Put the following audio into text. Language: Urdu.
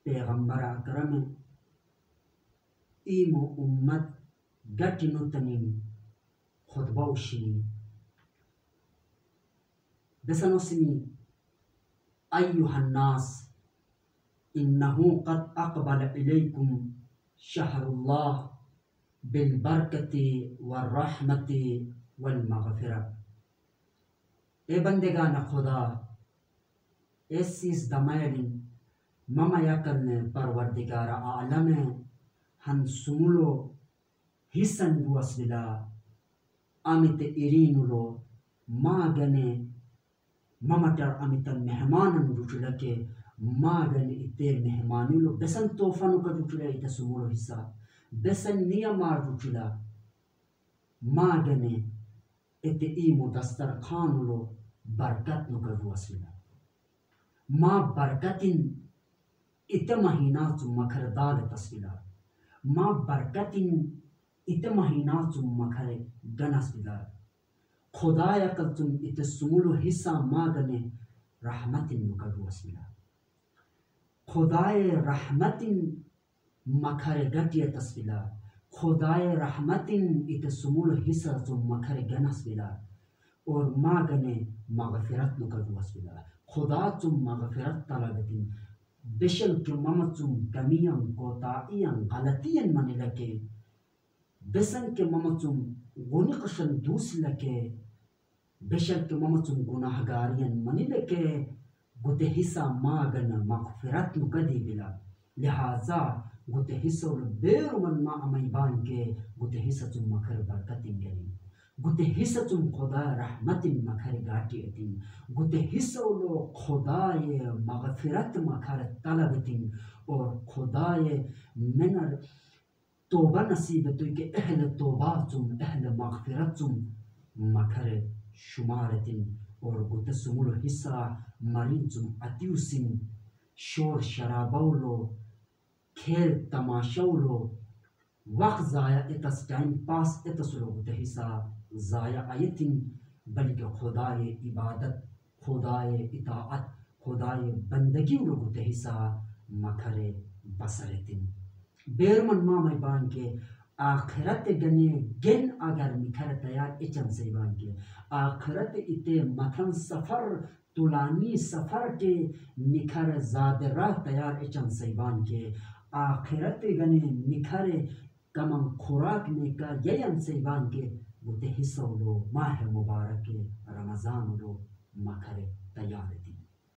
پیغمبر اکرم ایم و امت گٹی نتنین خطبه وشنی بسنوسنی ایها الناس انه قد اقبل الیکم شهر الله بالبرکة والرحمة والمغفرة. اے بندگان خدا ایسیز دمائلن مما یکن پروردگار عالم ہن سمولو حسن بوس بلا امیت ایرینولو ماگنے ممٹر امیت مہمانن روچلکے ماگن اتے مہمانولو بسن توفنو کا روچلے اتا سمولو حصہ بسن نیا مار روچلا ماگنے اتے ایمو دستر خانولو برکت نو کا بوس بلا ما برکتن اتا مہینات مکھر دال تسبلا ما برکتن اتا مہینات مکھر گنس بلا خدا یکلتم اتا سمولو حصہ ماگنے رحمتن نو کا بوس بلا خدای رحمتن مکھر گٹی تسبلا خدای رحمتن اتا سمولو حصہ مکھر گنس بلا اور ماگنے مغفرت نو کا بوس بلا خدا تم مغفرت طلبتن بشل کے ممتم کمیاں کوتاہیاں غلطیاں من لکے بسن کے ممتم غنقشن دوس لکے بشل کے ممتم گناہگاریاں من لکے گتے حصہ ماگن مغفرت نو کدی بلا لہذا گتے حصہ بیر من ما امی بان کے گتے حصہ تم مکھر برکتیں گلی گتے حصہ تم خدا رحمتن مکھر گاٹی اتن گتے حصہ لو خدای مغفرت مکھر طلبتن اور خدای منر توبہ نصیب تو کہ اہل توبہ تم اہل مغفرت تم مکھر شمارتن اور گتے سمولو حصہ مرین تم اتیوسن شور شرابولو کھیل تماشولو وقت ضائع اتس ٹائم پاس اتسلو گتے حصہ ضائع آیتن بلکہ خدای عبادت خدای اطاعت خدای بندگی گتے حصہ مکھر بسرتن بیرمن مامی بان کے آخرت گنے گن اگر مکھر تیار اچن سے بان کے آخرت اتے متن سفر طولانی سفر کے مکھر زاد راہ تیار اچن سے بان کے آخرت گنے مکھر کمن خوراک نکا یین سے بان کے گتے حصہ لو ماہ مبارک رمضان لو مکھر تیار